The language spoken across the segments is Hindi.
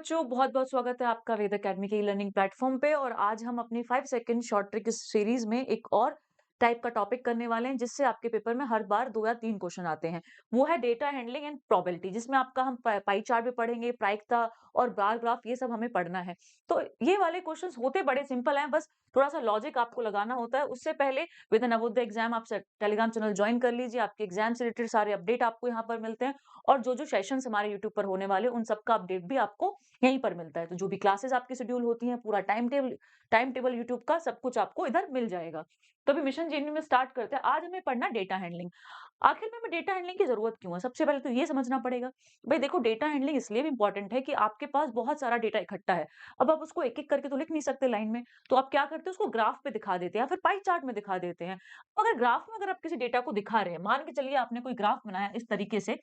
बच्चों, बहुत-बहुत स्वागत है आपका वेद अकेडमी के ई-लर्निंग प्लेटफ़ॉर्म पे और आज हम अपनी 5 सेकंड शॉर्ट ट्रिक इस सीरीज़ में एक और टाइप का टॉपिक करने वाले हैं, जिससे आपके पेपर में हर बार 2 या 3 क्वेश्चन आते हैं। वो है डेटा हैंडलिंग एंड प्रोबेबिलिटी, जिसमें आपका हम पाई चार्ट भी पढ़ेंगे, प्रायिकता और बार ग्राफ ये सब हमें पढ़ना है। तो ये वाले क्वेश्चंस होते बड़े सिंपल हैं, बस थोड़ा-सा लॉजिक आपको लगाना होता है। उससे पहले विद नवोदय एग्जाम आप स टेलीग्राम चैनल जॉइन कर लीजिए, आपके एग्जाम से रिलेटेड सारे अपडेट आपको यहाँ पर मिलते हैं और जो-जो सेशंस हमारे यूट्यूब पर होने वाले हैं, उन सबका अपडेट भी आपको यहीं पर मिलता है। तो जो भी क्लासेस आपकी शेड्यूल होती हैं, पूरा टाइम टेबल यूट्यूब का सब कुछ आपको इधर मिल जाएगा। तो अभी मिशन जेएनयू में स्टार्ट करते हैं। आज हमें पढ़ना डेटा हैंडलिंग। आखिर में हमें डेटा हैंडलिंग की ज़रूरत क्यों है? सबसे पहले तो ये समझना पड़ेगा। भई देखो, डेटा हैंडलिंग इसलिए भी इम्पोर्टेंट है कि आपके पास बहुत सारा डेटा इकट्ठा है। अब आप उसको एक-एक करके तो लिख नहीं सकते लाइन में, तो आप क्या करते हैं, उसको ग्राफ पे दिखा देते हैं या फिर पाई चार्ट में दिखा देते हैं। अगर ग्राफ में अगर आप किसी डेटा को दिखा रहे हैं, मान के चलिए आपने कोई ग्राफ बनाया इस तरीके से,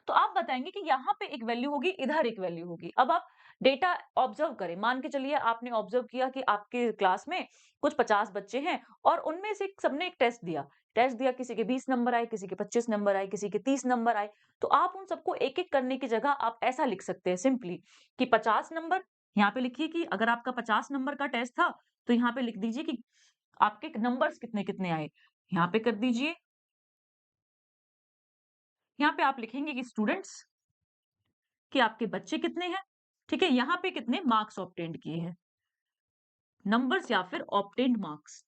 तो आप बताएँगे कि यहाँ पे एक वैल्यू होगी, इधर एक वैल्यू होगी। अब आप डेटा ऑब्जर्व करें, मान के चलिए आपने ऑब्जर्व किया कि आपके क्लास में कुछ 50 बच्चे हैं और उनमें से सबने एक टेस्ट दिया। टेस्ट दिया, किसी के 20 नंबर आए, किसी के 25 नंबर आए, किसी के 30 नंबर आए। तो आप उन सबको एक-एक करने की जगह आप ऐसा लिख सकते हैं सिंपली कि 50 नंबर, यहाँ पे लिखिए कि अगर आपका 50 नंबर का टेस्ट था, तो यहाँ पे लिख दीजिए कि आपके नंबर्स कितने-कितने आए। यहाँ पे कर दीजिए, यहाँ पे आप लिखेंगे कि स्टूडेंट्स, कि आपके बच्चे कितने हैं, ठीक है? यहाँ पे कितने मार्क्स ऑब्टेन्ड किए हैं, नंबर्स या फिर ऑब्टेन्ड मार्क्स।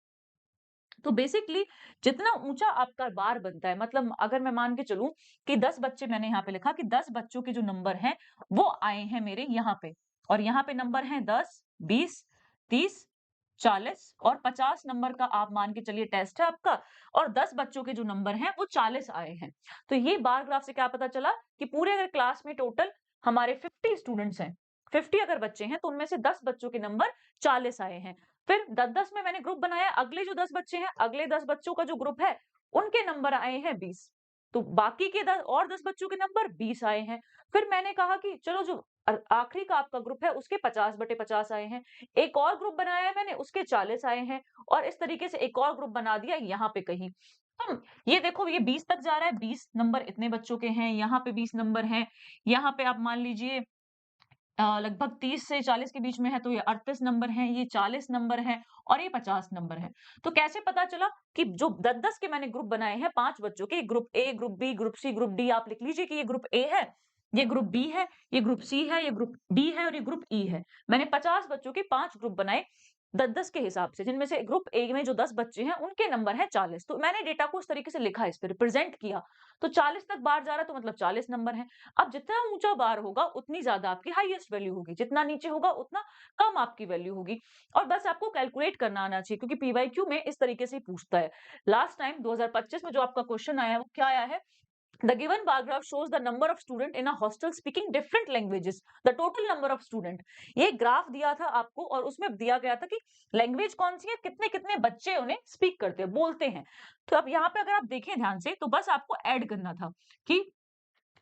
तो बेसिकली जितना ऊँचा आपका बार बनता है, मतलब अगर मैं मान के चलूँ कि 10 बच्चे, मैंने यहाँ पे लिखा कि 10 बच्चों के जो नंबर हैं, वो आए हैं मेरे यहाँ पे और यहाँ पे नंबर हैं 10, 20, 30, 40 और 50 नंबर का आप मान के चलिए टेस्ट है आपका और 10 बच्चों के जो नंबर हैं, वो 40 आए हैं। तो ये बार ग्राफ से क्या पता चला कि पूरे अगर क्लास में टोटल हमारे 50 स्टूडेंट्स हैं, 50 अगर बच्चे हैं, तो उनमें से 10 बच्चों के नंबर 40 आए हैं। फिर 10-10 में मैंने ग्रुप बनाया, अगले जो 10 बच्चे हैं, अगले 10 बच्चों का जो ग्रुप है, उनके नंबर आए हैं 20। तो बाकी के 10 बच्चों के नंबर 20 आए हैं। फिर मैंने कहा कि चलो जो आखिरी का आपका ग्रुप है, उसके 50/50 आए हैं। एक और ग्रुप बनाया है मैंने, उसके 40 आए हैं और इस तरीके से एक और ग्रुप बना दिया यहाँ पे कहीं। ये देखो, ये 20 तक जा रहा है, 20 नंबर इतने बच्चों के हैं, यहाँ पे 20 नंबर हैं, यहाँ पे आप मान लीजिए लगभग 30 से 40 के बीच में है, तो ये 38 नंबर हैं, ये 40 नंबर हैं और ये 50 नंबर हैं। तो कैसे पता चला कि जो 10-10 के मैंने ग्रुप बनाए हैं 5 बच्चों के, group A, group B, group C, group D, आप लिख लीजिए कि ये ग्रुप ए है, ये ग्रुप बी है, ये ग्रुप सी है, ये ग्रुप डी है और ये ग्रुप ई है। मैंने 50 बच्चों के 5 ग्रुप बनाए 10-10 के हिसाब से, जिनमें से ग्रुप ए में जो 10 बच्चे हैं, उनके नंबर हैं 40। तो मैंने डेटा को इस तरीके से लिखा, इस पे रिप्रेजेंट किया। तो 40 तक बार जा रहा है, तो मतलब 40 नंबर हैं। अब जितना ऊँचा बार होगा, उतनी ज़्यादा आपकी हाईएस्ट वैल्यू होगी, जितना नीचे होगा उतना कम आपकी वैल्यू होगी और बस आपको कैलकुलेट करना आना चाहिए, क्योंकि पीवाईक्यू में इस तरीके से ही पूछता है। लास्ट टाइम 2025 में जो आपका क्वेश्चन आया है, वो क्या आया है? The given bar graph shows the number of student in a hostel speaking different languages. The total number of student. ये ग्राफ दिया था आपको और उसमें दिया गया था कि लैंग्वेज कौन सी है, कितने-कितने बच्चे उन्हें स्पीक करते हैं, बोलते हैं। तो अब यहाँ पे अगर आप देखें ध्यान से, तो बस आपको ऐड करना था कि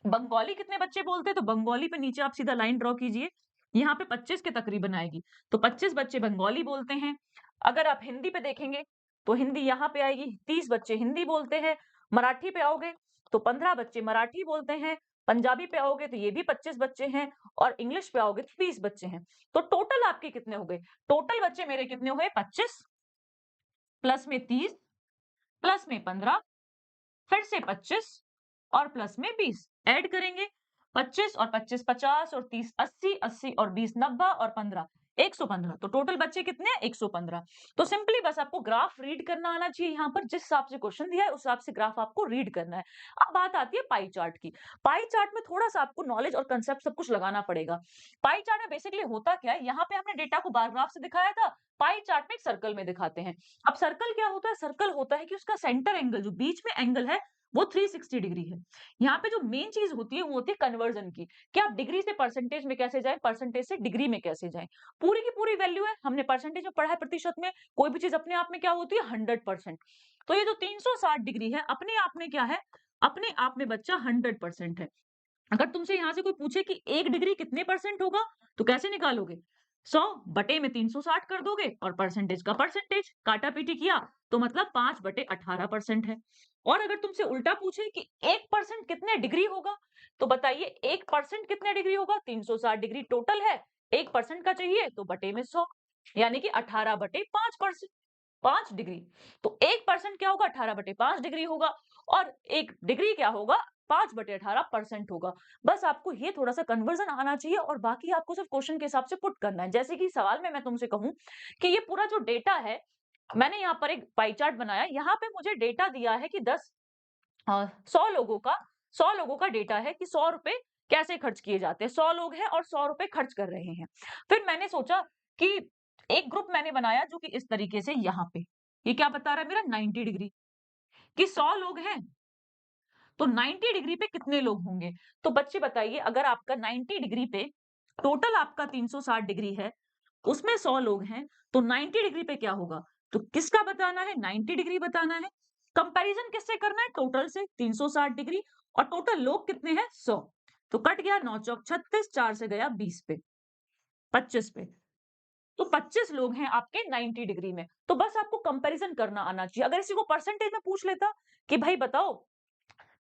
बंगाली कितने बच्चे बोलते हैं, तो बंगाली पे नीचे आप सीधा लाइन ड्रॉ कीजिए। यहाँ पे 25 के तकरीबन आएगी, तो 25 बच्चे बंगाली बोलते हैं। अगर आप हिंदी पे देखेंगे, तो हिंदी यहाँ पे आएगी, 30 बच्चे हिंदी बोलते हैं। मराठी पे आओगे, तो 15 बच्चे मराठी बोलते हैं। पंजाबी पे आओगे, तो ये भी 25 बच्चे हैं और इंग्लिश पे आओगे, तो 20 बच्चे हैं। तो टोटल आपके कितने हो गए? टोटल बच्चे मेरे कितने हुए? 25 प्लस में 30 प्लस में 15 फिर से 25 और प्लस में 20 ऐड करेंगे। 25 और 25 50 और 30 80, 80 और 20 90 और 15 115। तो टोटल बच्चे कितने हैं? 115। तो सिंपली बस आपको ग्राफ रीड करना आना चाहिए, यहाँ पर जिस हिसाब से क्वेश्चन दिया है उस हिसाब से ग्राफ आपको रीड करना है। अब बात आती है पाई चार्ट की। पाई चार्ट में थोड़ा सा आपको नॉलेज और कंसेप्ट सब कुछ लगाना पड़ेगा। पाई चार्ट में बेसिकली होता क्या है, यहाँ पे हमने डेटा को बार ग्राफ से दिखाया था, पाई चार्ट में एक सर्कल में दिखाते हैं। अब सर्कल क्या होता है? सर्कल होता है कि उसका सेंटर एंगल, जो बीच में एंगल है, वो 360 डिग्री है। यहाँ पे जो मेन चीज होती है वो होती है कन्वर्जन की, कि आप डिग्री से परसेंटेज में कैसे जाएं, परसेंटेज से डिग्री में कैसे जाएं। पूरी की पूरी वैल्यू है, हमने परसेंटेज में पढ़ा है, प्रतिशत में। कोई भी चीज अपने आप में क्या होती है? 100%। तो ये जो 360 डिग्री है, अपने आप में क्या है? अपने आप में बच्चा 100% है। अगर तुमसे यहाँ से कोई पूछे कि 1 डिग्री कितने परसेंट होगा, तो कैसे निकालोगे? 100 बटे में 360 कर दोगे और परसेंटेज का परसेंटेज काटा पीटी किया तो मतलब 5/18% है। और अगर तुमसे उल्टा पूछे कि 1% कितने डिग्री होगा, तो बताइए 1% कितने डिग्री होगा? 360 डिग्री टोटल है, 1% का चाहिए तो बटे में 100, यानी कि 18/5%, 5 डिग्री। तो 1% क्या होगा? 18/5 डिग्री होगा, और 1 डिग्री क्या होगा? 5/18% होगा। बस आपको ये थोड़ा-सा कन्वर्जन आना चाहिए और बाकी आपको सिर्फ क्वेश्चन के हिसाब से पुट करना है। जैसे कि सवाल में मैं तुमसे कहूँ कि ये पूरा जो डेटा है, मैंने यहाँ पर एक पाई चार्ट बनाया, यहाँ पे मुझे डेटा दिया है कि 100 लोगों का 100 लोगों का डेटा है कि ₹100 कैसे खर्च किए जाते हैं। 100 लोग हैं और ₹100 खर्च कर रहे हैं। फिर मैंने सोचा कि एक ग्रुप मैंने बनाया जो कि इस तरीके से यहाँ पे, ये क्या बता रहा है मेरा 90 डिग्री, कि 100 लोग हैं तो 90 डिग्री पे कितने लोग होंगे? तो बच्चे बताइए, अगर आपका 90 डिग्री पे टोटल आपका 360 डिग्री है, उसमें 100 लोग हैं, तो 90 डिग्री पे क्या होगा? तो किसका बताना है? 90 डिग्री बताना है। कंपैरिजन किससे करना है? टोटल से, 360 डिग्री, और टोटल लोग कितने हैं? 100। तो कट गया 9 चौक 36, 4 से गया 20 पे, 25 पे। तो 25 लोग हैं आपके 90 डिग्री में। तो बस आपको कंपैरिजन करना आना चाहिए। अगर इसी को परसेंटेज में पूछ लेता कि भाई बताओ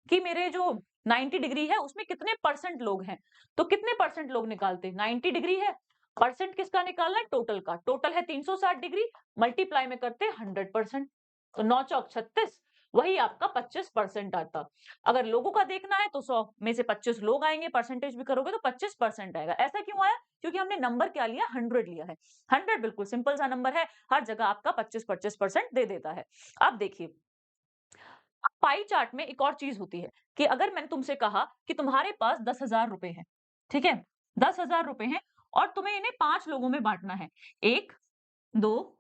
कि मेरे जो 90 डिग्री है उसमें कितने परसेंट लोग हैं, तो कितने परसेंट लोग निकालते? 90 डिग्री है, परसेंट किसका निकालना है? टोटल का। टोटल है 360 डिग्री, मल्टीप्लाई में करते 100%, तो 9 चौक 36, वही आपका 25% आता। अगर लोगों का देखना है तो 100 में से 25 लोग आएंगे, परसेंटेज भी करोगे तो 25% आएगा। ऐसा क्यों आया? क्योंकि हमने नंबर क्या लिया? 100 लिया है। 100 बिल्कुल सिंपल सा नंबर है, हर जगह आपका 25-25% दे देता है। अब देखिए, पाई चार्ट में एक और चीज होती है कि अगर मैंने तुमसे कहा कि तुम्हारे पास 10,000 रुपए हैं, ठीक है, 10,000 रुपए हैं, और तुम्हें इन्हें 5 लोगों में बांटना है, 1, 2,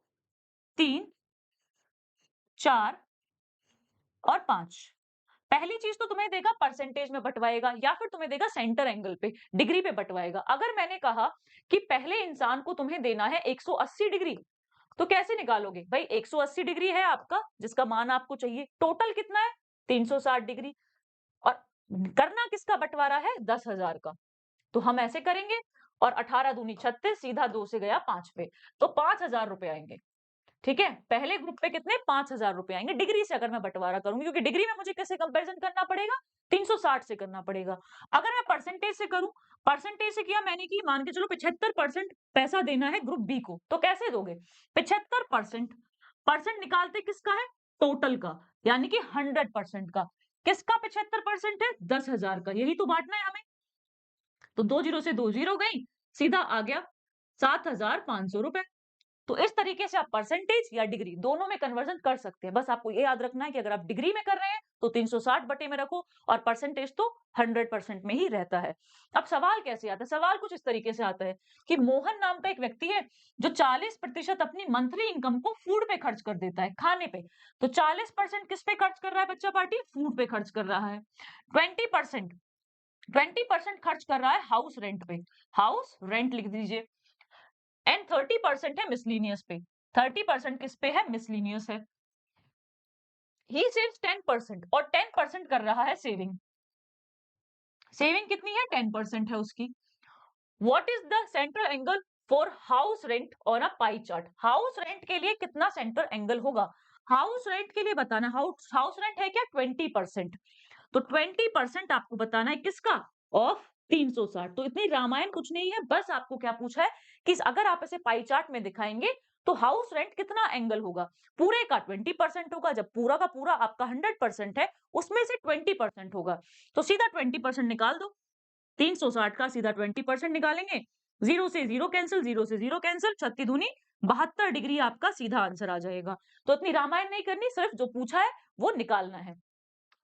3, 4 और 5। पहली चीज तो तुम्हें देगा परसेंटेज में बंटवाएगा, या फिर तुम्हें देगा सेंटर एंगल पे, डिग्री पे बंटवाएगा। अगर मैंने कहा कि पहले इंसान को तुम्हें देना है 180 डिग्री, तो कैसे निकालोगे? भाई 180 डिग्री है आपका जिसका मान आपको चाहिए, टोटल कितना है? 360 डिग्री, और करना किसका बंटवारा है? 10,000 का। तो हम ऐसे करेंगे, और 18 दूनी 36, सीधा 2 से गया 5 पे, तो 5,000 रुपए आएंगे। ठीक है, पहले ग्रुप पे कितने? 5,000 रुपए आएंगे डिग्री से, अगर मैं बंटवारा करूंगी, क्योंकि डिग्री में मुझे कैसे कंपैरिजन करना पड़ेगा? 360 से करना पड़ेगा। अगर मैं परसेंटेज से करूं, परसेंटेज से किया मैंने कि मान के चलो 75% पैसा देना है ग्रुप बी को, तो कैसे दोगे? 75%, परसेंट निकालते किसका है? टोटल का, यानी कि 100% का। किसका 75% है? 10,000 का, यही तो बांटना है हमें। तो 2 जीरो से 2 जीरो गई, सीधा आ गया 7,500 रुपए। तो इस तरीके से आप परसेंटेज या डिग्री दोनों में कन्वर्जन कर सकते हैं। बस आपको ये याद रखना है कि अगर आप डिग्री में कर रहे हैं तो 360 बटे में रखो, और परसेंटेज तो 100% में ही रहता है। अब सवाल कैसे आता है? सवाल कुछ इस तरीके से आता है कि मोहन नाम का एक व्यक्ति है जो 40% अपनी मंथली इनकम को फूड पे खर्च कर देता है, खाने पे। तो 40% किस पे खर्च कर रहा है बच्चा पार्टी? फूड पे खर्च कर रहा है। 20% 20% खर्च कर रहा है हाउस रेंट पे, हाउस रेंट लिख दीजिए। एंड 30% है मिसलिनियस पे, 30% किस पे है? मिसलिनियस है। ही सेव्स 10%, और 10% कर रहा है सेविंग। सेविंग कितनी है? 10% है उसकी। What is the central angle for house rent on a pie chart? House rent के लिए कितना सेंट्रल एंगल होगा? हाउस रेंट के लिए बताना, हाउस हाउस रेंट है क्या? 20%। तो 20% आपको बताना है किसका? ऑफ 360। तो इतनी रामायण कुछ नहीं है, बस आपको क्या पूछा है कि अगर आप इसे पाई चार्ट में दिखाएंगे तो हाउस रेंट कितना एंगल होगा? पूरे का 20% होगा, जब पूरा का पूरा आपका 100% है, उसमें से 20% होगा, तो सीधा 20% निकाल दो। 360 का सीधा 20% निकालेंगे, जीरो से जीरो कैंसिल, जीरो से जीरो कैंसिल, 36 दूनी 72 डिग्री आपका सीधा आंसर आ जाएगा। तो इतनी रामायण नहीं करनी, सिर्फ जो पूछा है वो निकालना है।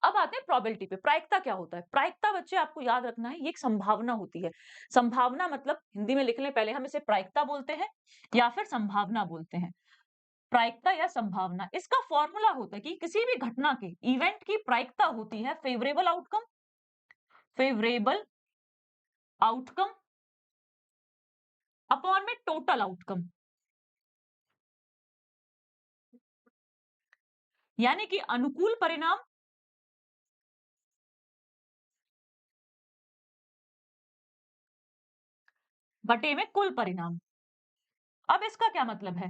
अब आते हैं प्रोबेबिलिटी पे। प्रायिकता क्या होता है? प्रायिकता बच्चे आपको याद रखना है, ये एक संभावना होती है। संभावना मतलब हिंदी में लिख लें, पहले हम इसे प्रायिकता बोलते हैं या फिर संभावना बोलते हैं। प्रायिकता या संभावना, इसका फॉर्मूला होता है कि किसी भी घटना के, इवेंट की प्रायिकता होती है favourable outcome, favourable outcome upon में टोटल आउटकम, यानी कि अनुकूल परिणाम बटे में कुल परिणाम। अब इसका क्या मतलब है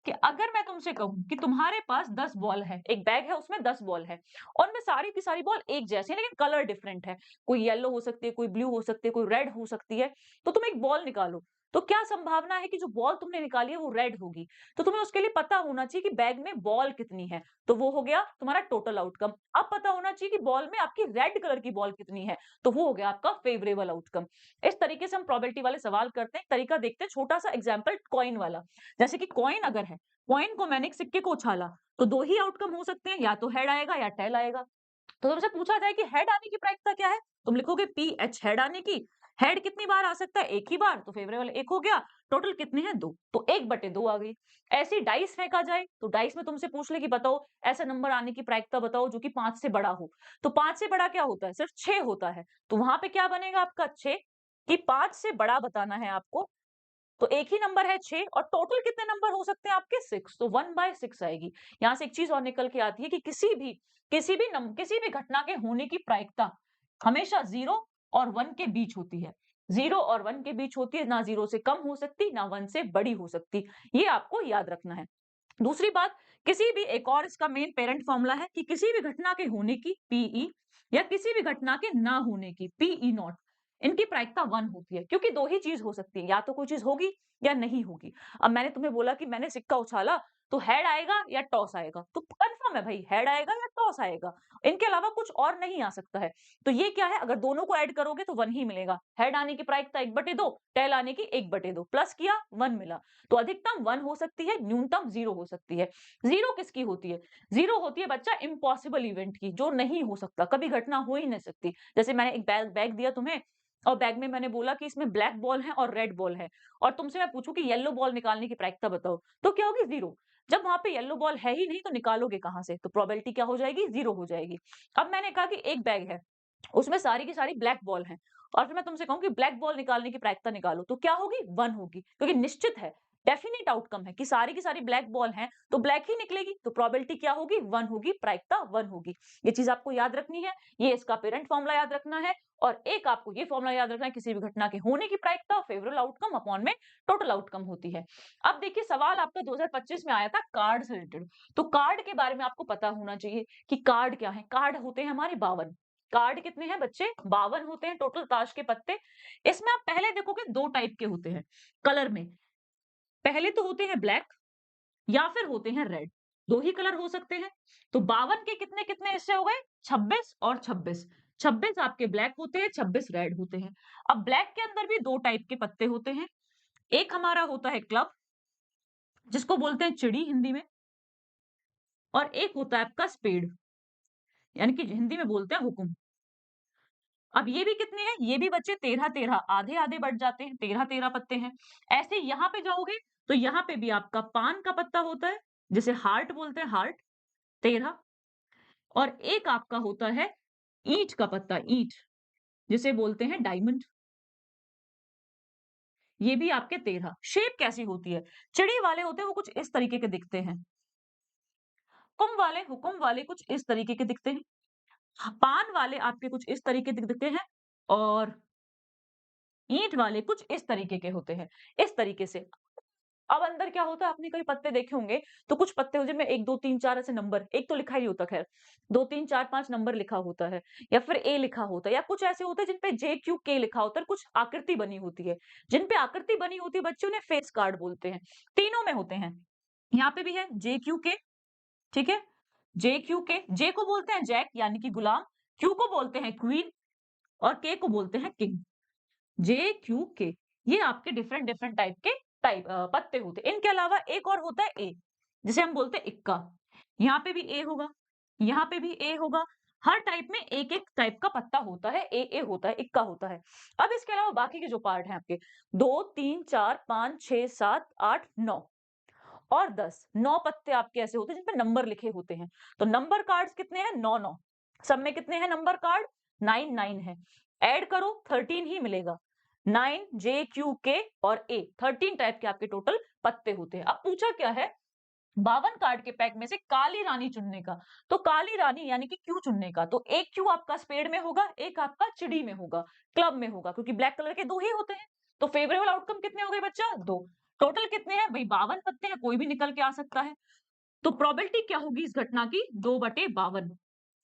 कि अगर मैं तुमसे कहूं कि तुम्हारे पास 10 बॉल है, एक बैग है उसमें 10 बॉल है और उनमें सारी की सारी बॉल एक जैसी है लेकिन कलर डिफरेंट है, कोई येलो हो सकती है, कोई ब्लू हो सकती है, कोई रेड हो सकती है, तो तुम एक बॉल निकालो। तो क्या संभावना है कि जो बॉल तुमने निकाली है वो रेड होगी? तो तुम्हें उसके लिए पता होना चाहिए कि बैग में बॉल कितनी है, तो वो हो गया तुम्हारा टोटल आउटकम। अब पता होना चाहिए कि बॉल में आपकी रेड कलर की बॉल कितनी है, तो वो हो गया आपका फेवरेबल आउटकम। इस तरीके से हम प्रोबेबिलिटी वाले सवाल करते हैं। तरीका देखते हैं, छोटा सा एग्जांपल कॉइन वाला। जैसे कि कॉइन अगर है, कॉइन को मैंने एक सिक्के को उछाला, तो दो ही आउटकम हो सकते हैं, या तो हेड आएगा या टेल आएगा। तो तुमसे पूछा जाए कि हेड आने की प्रायिकता क्या है, तुम लिखोगे पी एच, हेड आने की। हेड कितनी बार आ सकता है? एक ही बार, तो फेवरेबल एक हो गया। टोटल कितने हैं? दो, तो 1/2 आ गई। ऐसे ही डाइस फेंका जाए, तो डाइस में तुमसे पूछ ले कि बताओ ऐसा नंबर आने की प्रायिकता बताओ जो कि 5 से बड़ा हो। तो 5 से बड़ा क्या होता है? सिर्फ 6 होता है। तो वहां पे क्या बनेगा आपका? 6, कि 5 से बड़ा बताना है आपको। तो एक ही नंबर है 6 और टोटल कितने नंबर हो सकते हैं आपके? 6, तो 1/6 आएगी। यहां से एक चीज और निकल के आती है कि किसी भी घटना के होने की प्रायिकता हमेशा 0 और 1 के बीच होती है। 0 और 1 के बीच होती है, ना 0 से कम हो सकती, ना 1 से बड़ी हो सकती। ये आपको याद रखना है। दूसरी बात, किसी भी एक और इसका मेन पेरेंट फॉर्मूला है कि किसी भी घटना के होने की पीई या किसी भी घटना के ना होने की पीई नॉट, इनकी प्रायिकता 1 होती है, क्योंकि दो ही चीज हो सकती है, या तो कोई चीज होगी या नहीं होगी। अब मैंने तुम्हें बोला कि मैंने सिक्का उछाला, तो हेड आएगा या टॉस आएगा, तो कंफर्म है भाई, हेड आएगा या टॉस आएगा, इनके अलावा कुछ और नहीं आ सकता है। तो ये क्या है, अगर दोनों को ऐड करोगे तो 1 ही मिलेगा। हेड आने की प्रायिकता 1/2, टेल आने की 1/2, प्लस किया 1 मिला। तो अधिकतम 1 हो सकती है, न्यूनतम 0 हो सकती है। 0 किसकी होती है? 0 होती है बच्चा इम्पॉसिबल इवेंट की, जो नहीं हो सकता, कभी घटना हो ही नहीं सकती। जैसे मैंने एक बैग दिया तुम्हें और बैग में मैंने बोला कि इसमें ब्लैक बॉल है और रेड बॉल है, और तुमसे मैं पूछूं कि येलो बॉल निकालने की प्रायिकता बताओ, तो क्या होगी? 0। जब वहां पे येलो बॉल है ही नहीं तो निकालोगे कहां से? तो प्रोबेबिलिटी क्या हो जाएगी? 0 हो जाएगी। अब मैंने कहा कि एक बैग है, उसमें सारी की सारी ब्लैक बॉल हैं, और फिर मैं तुमसे कहूं कि ब्लैक बॉल निकालने की प्रायिकता निकालो, तो क्या होगी? 1 होगी, क्योंकि निश्चित है, डेफिनेट आउटकम है कि सारी की सारी ब्लैक बॉल हैं, तो ब्लैक ही निकलेगी, तो प्रोबेबिलिटी क्या होगी? 1 होगी, प्रायिकता 1 होगी। ये चीज आपको याद रखनी है, ये इसका पेरेंट फॉर्मूला याद रखना है, और एक आपको ये फॉर्मूला याद रखना है, किसी भी घटना के होने की प्रायिकता फेवरेबल आउटकम अपॉन में टोटल आउटकम होती है। अब देखिए, सवाल आपका 2025 में आया था कार्ड से रिलेटेड, तो कार्ड के बारे में आपको पता होना चाहिए कि कार्ड क्या है। कार्ड होते हैं हमारे 52। कार्ड कितने हैं बच्चे? 52 होते हैं टोटल ताश के पत्ते। इसमें आप पहले देखोगे दो टाइप के होते हैं कलर में। पहले तो होते हैं ब्लैक या फिर होते हैं रेड, दो ही कलर हो सकते हैं। तो 52 के कितने कितने हिस्से हो गए? 26 और 26। 26 आपके ब्लैक होते हैं, 26 रेड होते हैं। अब ब्लैक के अंदर भी दो टाइप के पत्ते होते हैं। एक हमारा होता है क्लब, जिसको बोलते हैं चिड़ी हिंदी में, और एक होता है आपका स्पेड, यानी कि हिंदी में बोलते हैं हुकुम। अब ये भी कितने हैं? ये भी बच्चे 13-13, आधे-आधे बढ़ जाते हैं, 13-13 पत्ते हैं। ऐसे ही यहाँ पे जाओगे तो यहाँ पे भी आपका पान का पत्ता होता है, जिसे हार्ट बोलते हैं, हार्ट 13। और एक आपका होता है ईंट का पत्ता, ईंट, जिसे बोलते हैं डायमंड, ये भी आपके 13। शेप कैसी होती है? चिड़ी वाले होते हैं वो कुछ इस तरीके के दिखते हैं, हुकुम वाले कुछ इस तरीके के दिखते हैं, पान वाले आपके कुछ इस तरीके के दिखते हैं, और ईंट वाले कुछ इस तरीके के होते हैं, इस तरीके से। अब अंदर क्या होता है, आपने कई पत्ते देखे होंगे, तो कुछ पत्ते होते हैं जिनमें 1 2 3 4 ऐसे नंबर, एक तो लिखा ही नहीं होता, खैर 2 3 4 5 नंबर लिखा होता है, या फिर ए लिखा होता है, या कुछ ऐसे होते हैं जिन पे जे क्यू के लिखा होता है, कुछ आकृति बनी होती है। जिन पे आकृति बनी होती है बच्चे, उन्हें फेस कार्ड बोलते हैं। तीनों में होते हैं, यहाँ पे भी है जे क्यू के, ठीक है, जे क्यू के। जे को बोलते हैं जैक यानी कि गुलाम, क्यू को बोलते हैं क्वीन, और के को बोलते हैं किंग। जे क्यू के, ये आपके डिफरेंट डिफरेंट टाइप के पत्ते होते हैं। इनके अलावा एक और होता है ए, जिसे हम बोलते हैं इक्का। यहाँ पे भी ए होगा, यहाँ पे भी ए होगा। हर टाइप में एक एक टाइप का पत्ता होता है, ए होता है, इक्का होता है। अब इसके अलावा बाकी के जो पार्ट हैं आपके 2 3 4 5 6 7 8 9 और 10, 9 पत्ते आपके ऐसे होते हैं जिन पे नंबर लिखे होते हैं। तो नंबर कार्ड्स कितने हैं? 9 9। सब में कितने हैं नंबर कार्ड? 9 9 है। ऐड करो 13 ही मिलेगा। 9 जे क्यू के और ए, 13 टाइप के आपके टोटल पत्ते होते हैं। अब पूछा क्या है, 52 कार्ड के पैक में से काली रानी चुनने का। तो काली रानी यानी कि क्यू चुनने का, तो एक क्यू आपका स्पेड में होगा, एक आपका चिड़ी में होगा, क्लब में होगा, क्योंकि ब्लैक कलर के दो ही होते हैं। तो फेवरेबल आउटकम कितने हो गए बच्चा? 2। टोटल कितने हैं भाई? 52 पत्ते हैं, कोई भी निकल के आ सकता है। तो प्रोबेबिलिटी क्या होगी इस घटना की? 2/52,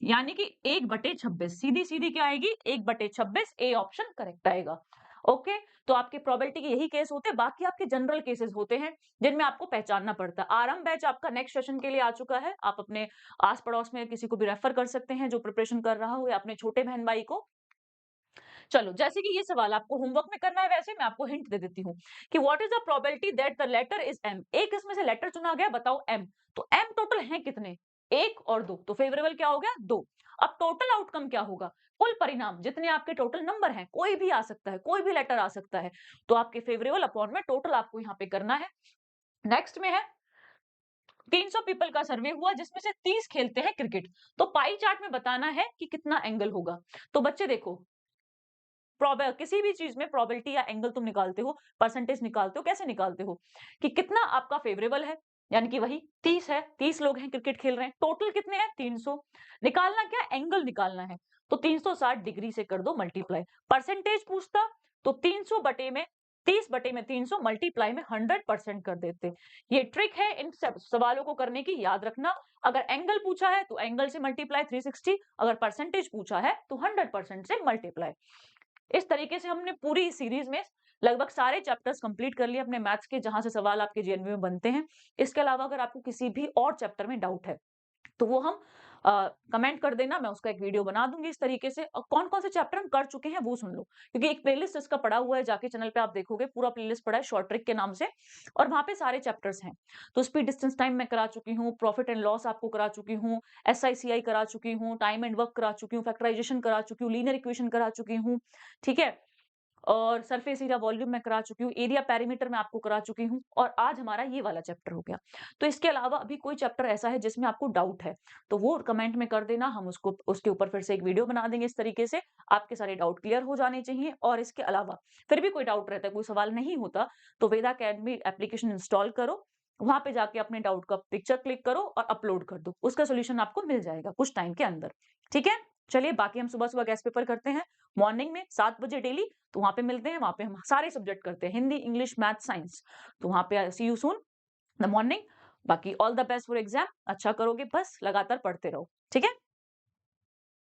यानी कि 1/26। सीधी सीधी क्या आएगी? 1/26। ए ऑप्शन करेक्ट आएगा। ओके, तो आपके प्रोबेबिलिटी के यही केस होते हैं। बाकी आपके जनरल केसेस होते हैं जिनमें आपको पहचानना पड़ता है। आरंभ बैच आपका नेक्स्ट सेशन के लिए आ चुका है। आप अपने आस पड़ोस में किसी को भी रेफर कर सकते हैं जो प्रिपरेशन कर रहा हो, या अपने छोटे बहन भाई को। चलो, जैसे कि ये सवाल आपको होमवर्क में करना है, वैसे मैं आपको हिंट दे देती हूँ कि what is the probability that the letter is M. एक इसमें से लेटर चुना गया, बताओ एम। तो एम टोटल है कितने? 1 और 2, तो फेवरेबल क्या हो गया? 2। अब टोटल आउटकम क्या होगा? कुल परिणाम, जितने आपके टोटल नंबर हैं, कोई भी आ सकता है, कोई भी लेटर आ सकता है, तो आपके फेवरेबल अपॉन में टोटल आपको यहाँ पे करना है। नेक्स्ट में है 300 पीपल का सर्वे हुआ जिसमें से 30 खेलते हैं क्रिकेट। तो पाई चार्ट में बताना है कि कितना एंगल होगा। तो बच्चे देखो, किसी भी चीज में प्रोबेबिलिटी या एंगल तुम निकालते हो, परसेंटेज निकालते हो, कैसे निकालते हो कि कितना आपका फेवरेबल है, यानी कि वही 30 है, 30 लोग हैं क्रिकेट खेल रहे हैं, टोटल कितने हैं? 300। निकालना क्या? एंगल निकालना है। तो 360 डिग्री से कर दो मल्टीप्लाई। परसेंटेज पूछता तो 300 बटे में 30/में 300 मल्टीप्लाई में 100% कर देते। ये ट्रिक है इन सब सवालों को करने की, याद रखना। अगर एंगल पूछा है तो एंगल से मल्टीप्लाई 360, अगर परसेंटेज पूछा है तो 100% से मल्टीप्लाई। इस तरीके से हमने पूरी सीरीज में लगभग सारे चैप्टर्स कंप्लीट कर लिए अपने मैथ्स के, जहां से सवाल आपके जेएनवी में बनते हैं। इसके अलावा अगर आपको किसी भी और चैप्टर में डाउट है तो वो हम कमेंट कर देना, मैं उसका एक वीडियो बना दूंगी इस तरीके से। और कौन कौन से चैप्टर हम कर चुके हैं वो सुन लो, क्योंकि एक प्लेलिस्ट इसका पड़ा हुआ है, जाके चैनल पे आप देखोगे पूरा प्लेलिस्ट पड़ा है शॉर्ट ट्रिक के नाम से, और वहां पे सारे चैप्टर्स हैं। तो स्पीड डिस्टेंस टाइम मैं करा चुकी हूँ, प्रॉफिट एंड लॉस आपको करा चुकी हूँ, SICI करा चुकी हूँ, टाइम एंड वर्क करा चुकी हूँ, फैक्टराइजेशन करा चुकी हूँ, लीनियर इक्वेशन करा चुकी हूँ, ठीक है, और सरफेस एरिया वॉल्यूम में करा चुकी हूँ, एरिया पैरामीटर में आपको करा चुकी हूँ, और आज हमारा ये वाला चैप्टर हो गया। तो इसके अलावा अभी कोई चैप्टर ऐसा है जिसमें आपको डाउट है तो वो कमेंट में कर देना, हम उसको उसके ऊपर फिर से एक वीडियो बना देंगे इस तरीके से। आपके सारे डाउट क्लियर हो जाने चाहिए। और इसके अलावा फिर भी कोई डाउट रहता है, कोई सवाल नहीं होता, तो वेदा अकेडमी एप्लीकेशन इंस्टॉल करो, वहां पे जाके अपने डाउट का पिक्चर क्लिक करो और अपलोड कर दो, उसका सोल्यूशन आपको मिल जाएगा कुछ टाइम के अंदर। ठीक है, चलिए, बाकी हम सुबह सुबह गेस्ट पेपर करते हैं मॉर्निंग में 7 बजे डेली। तो वहां पे मिलते हैं, वहां पे हम सारे सब्जेक्ट करते हैं, हिंदी, इंग्लिश, मैथ, साइंस। तो वहां पे सी यू सून द मॉर्निंग। बाकी all the best for exam, अच्छा करोगे, बस लगातार पढ़ते रहो। ठीक है।